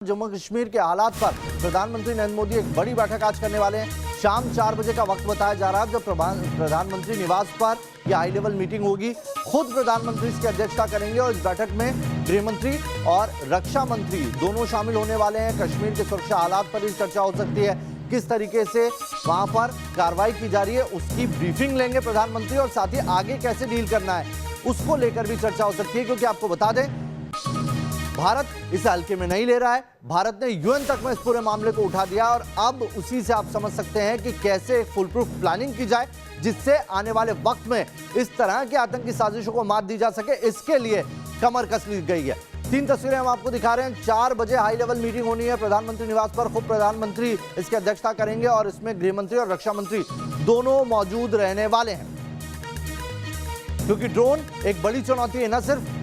जम्मू कश्मीर के हालात पर प्रधानमंत्री नरेंद्र मोदी एक बड़ी बैठक आज करने वाले हैं। शाम 4 बजे का वक्त बताया जा रहा है जब प्रधानमंत्री निवास पर यह हाई लेवल मीटिंग होगी। खुद प्रधानमंत्री इसकी अध्यक्षता करेंगे और इस बैठक में गृह मंत्री और रक्षा मंत्री दोनों शामिल होने वाले हैं। कश्मीर के सुरक्षा हालात पर भी चर्चा हो सकती है, किस तरीके से वहां पर कार्रवाई की जा रही है उसकी ब्रीफिंग लेंगे प्रधानमंत्री, और साथ ही आगे कैसे डील करना है उसको लेकर भी चर्चा हो सकती है। क्योंकि आपको बता दें, भारत इसे हल्के में नहीं ले रहा है। भारत ने यूएन तक में इस पूरे मामले को उठा दिया और अब उसी से आप समझ सकते हैं कि कैसे फुल प्रूफ प्लानिंग की जाए जिससे आने वाले वक्त में इस तरह की आतंकी साजिशों को मात दी जा सके। इसके लिए कमर कस ली गई है। 3 तस्वीरें हम आपको दिखा रहे हैं। 4 बजे हाई लेवल मीटिंग होनी है प्रधानमंत्री निवास पर। खुद प्रधानमंत्री इसकी अध्यक्षता करेंगे और इसमें गृह मंत्री और रक्षा मंत्री दोनों मौजूद रहने वाले हैं। क्योंकि ड्रोन एक बड़ी चुनौती है, न सिर्फ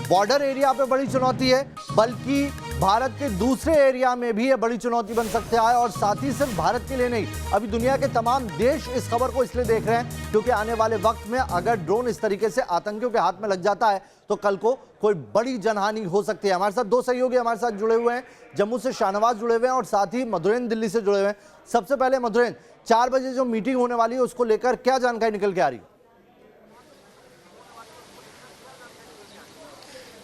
बॉर्डर एरिया पे बड़ी चुनौती है बल्कि भारत के दूसरे एरिया में भी ये बड़ी चुनौती बन सकता है। और साथ ही सिर्फ भारत के लिए नहीं, अभी दुनिया के तमाम देश इस खबर को इसलिए देख रहे हैं क्योंकि आने वाले वक्त में अगर ड्रोन इस तरीके से आतंकियों के हाथ में लग जाता है तो कल को कोई बड़ी जनहानि हो सकती है। हमारे साथ 2 सहयोगी हमारे साथ जुड़े हुए हैं। जम्मू से शाहनवाज जुड़े हुए हैं और साथ ही मधुरेंद्र दिल्ली से जुड़े हुए हैं। सबसे पहले मधुरेंद्र, 4 बजे जो मीटिंग होने वाली है उसको लेकर क्या जानकारी निकल के आ रही है?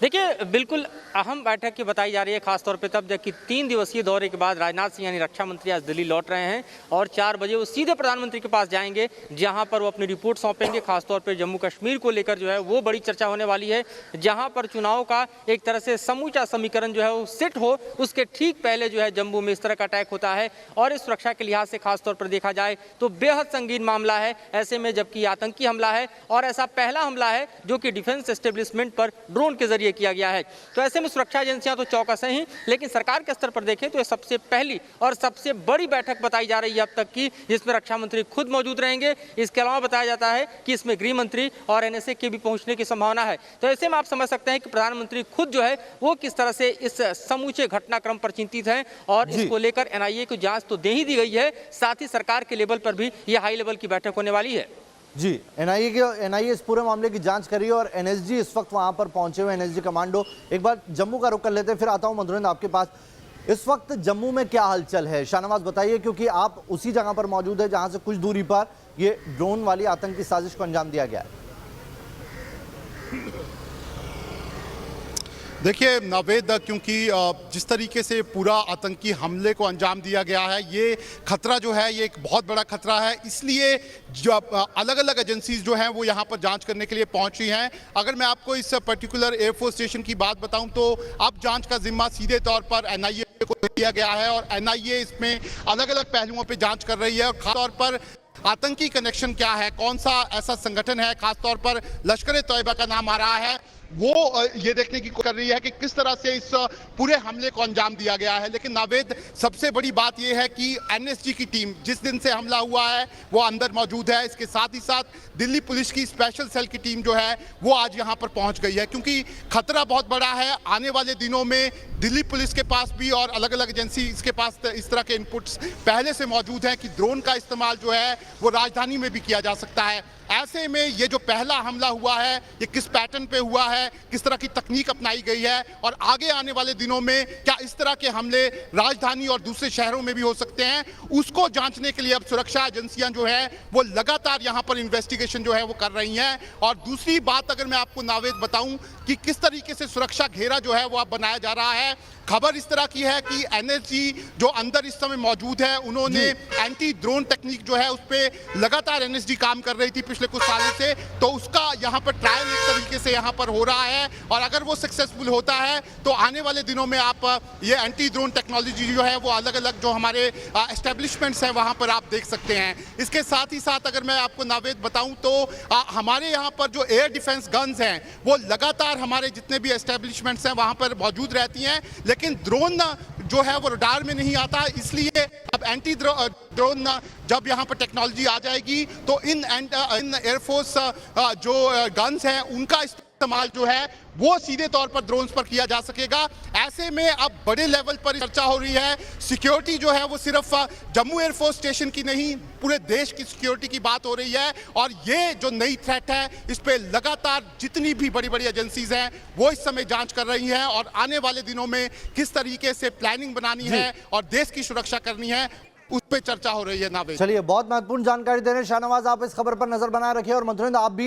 देखिए, बिल्कुल अहम बैठक की बताई जा रही है, खासतौर पे तब जबकि 3 दिवसीय दौरे के बाद राजनाथ सिंह यानी रक्षा मंत्री आज दिल्ली लौट रहे हैं और 4 बजे वो सीधे प्रधानमंत्री के पास जाएंगे जहां पर वो अपनी रिपोर्ट सौंपेंगे। खासतौर पे जम्मू कश्मीर को लेकर जो है वो बड़ी चर्चा होने वाली है, जहां पर चुनाव का एक तरह से समूचा समीकरण जो है वो सेट हो, उसके ठीक पहले जो है जम्मू में इस तरह का अटैक होता है और इस सुरक्षा के लिहाज से खासतौर पर देखा जाए तो बेहद संगीन मामला है। ऐसे में जबकि आतंकी हमला है और ऐसा पहला हमला है जो कि डिफेंस एस्टेब्लिशमेंट पर ड्रोन के जरिए किया गया है, तो ऐसे में सुरक्षा एजेंसियां तो चौकस हैं ही, लेकिन सरकार के स्तर पर देखें तो ये सबसे पहली और सबसे बड़ी बैठक बताई जा रही है अब तक की, जिसमें रक्षा मंत्री खुद मौजूद रहेंगे। इसके अलावा बताया जाता है कि इसमें गृह मंत्री और एनएसए के भी पहुंचने की संभावना है। तो ऐसे में आप समझ सकते हैं कि प्रधानमंत्री खुद जो है वो किस तरह से इस समूचे घटनाक्रम पर चिंतित हैं और इसको लेकर एनआईए को जांच तो दे ही दी गई है, साथ ही सरकार के लेवल पर भी यह हाई लेवल की बैठक होने वाली है। जी, एनआईए इस पूरे मामले की जांच करी है और एनएसजी इस वक्त वहां पर पहुंचे हुए एनएसजी कमांडो। एक बार जम्मू का रुख कर लेते हैं, फिर आता हूं मधुरेंद्र आपके पास। इस वक्त जम्मू में क्या हलचल है, शाहनवाज बताइए, क्योंकि आप उसी जगह पर मौजूद है जहां से कुछ दूरी पर ये ड्रोन वाली आतंकी साजिश को अंजाम दिया गया है। देखिए नावेद, क्योंकि जिस तरीके से पूरा आतंकी हमले को अंजाम दिया गया है, ये खतरा जो है ये एक बहुत बड़ा खतरा है। इसलिए जो अलग अलग एजेंसीज जो हैं वो यहाँ पर जांच करने के लिए पहुंची हैं। अगर मैं आपको इस पर्टिकुलर एयरफोर्स स्टेशन की बात बताऊं तो अब जांच का जिम्मा सीधे तौर पर एनआईए को दिया गया है और एनआईए इसमें अलग अलग पहलुओं पर जाँच कर रही है। और खासतौर पर आतंकी कनेक्शन क्या है, कौन सा ऐसा संगठन है, खासतौर पर लश्कर ए तैयबा का नाम आ रहा है, वो ये देखने की कोशिश कर रही है कि किस तरह से इस पूरे हमले को अंजाम दिया गया है। लेकिन नावेद, सबसे बड़ी बात यह है कि एनएसजी की टीम जिस दिन से हमला हुआ है वो अंदर मौजूद है। इसके साथ ही साथ दिल्ली पुलिस की स्पेशल सेल की टीम जो है वो आज यहाँ पर पहुँच गई है, क्योंकि खतरा बहुत बड़ा है। आने वाले दिनों में दिल्ली पुलिस के पास भी और अलग अलग एजेंसी इसके पास इस तरह के इनपुट्स पहले से मौजूद हैं कि ड्रोन का इस्तेमाल जो है वो राजधानी में भी किया जा सकता है। ऐसे में ये जो पहला हमला हुआ है ये किस पैटर्न पे हुआ है, किस तरह की तकनीक अपनाई गई है और आगे आने वाले दिनों में क्या इस तरह के हमले राजधानी और दूसरे शहरों में भी हो सकते हैं, उसको जांचने के लिए अब सुरक्षा एजेंसियां जो है वो लगातार यहाँ पर इन्वेस्टिगेशन जो है वो कर रही हैं। और दूसरी बात अगर मैं आपको नावेद बताऊं कि किस तरीके से सुरक्षा घेरा जो है वो अब बनाया जा रहा है, खबर इस तरह की है कि एनएसजी जो अंदर इस समय मौजूद है उन्होंने एंटी ड्रोन टेक्निक जो है उस पर लगातार एनएसजी काम कर रही थी पिछले कुछ सालों से, तो उसका यहाँ पर ट्रायल एक तरीके से यहाँ पर हो रहा है। और अगर वो सक्सेसफुल होता है तो आने वाले दिनों में आप ये एंटी ड्रोन टेक्नोलॉजी जो है वो अलग अलग जो हमारे एस्टेब्लिशमेंट्स हैं वहाँ पर आप देख सकते हैं। इसके साथ ही साथ अगर मैं आपको नावेद बताऊँ तो हमारे यहाँ पर जो एयर डिफेंस गन्स हैं वो लगातार हमारे जितने भी एस्टेब्लिशमेंट्स हैं वहाँ पर मौजूद रहती हैं, लेकिन ड्रोन जो है वो रडार में नहीं आता। इसलिए अब एंटी ड्रोन जब यहाँ पर टेक्नोलॉजी आ जाएगी तो इन एयरफोर्स जो गन्स हैं उनका इस्तेमाल जो है वो सीधे तौर पर ड्रोन्स पर किया जा सकेगा। ऐसे में अब बड़े लेवल पर चर्चा हो रही है। सिक्योरिटी जो है वो सिर्फ जम्मू एयरफोर्स स्टेशन की नहीं, पूरे देश की सिक्योरिटी की बात हो रही है। और ये जो नई थ्रेट है, इस पे लगातार जितनी भी बड़ी बड़ी एजेंसीज हैं वो इस समय जांच कर रही हैं और आने वाले दिनों में किस तरीके से प्लानिंग बनानी है और देश की सुरक्षा करनी है, उस पे चर्चा हो रही है। नावेद, चलिए, बहुत महत्वपूर्ण जानकारी दे रहे हैं शाहनवाज, आप इस खबर पर नजर बनाए रखिए और मधुरेंद्र आप भी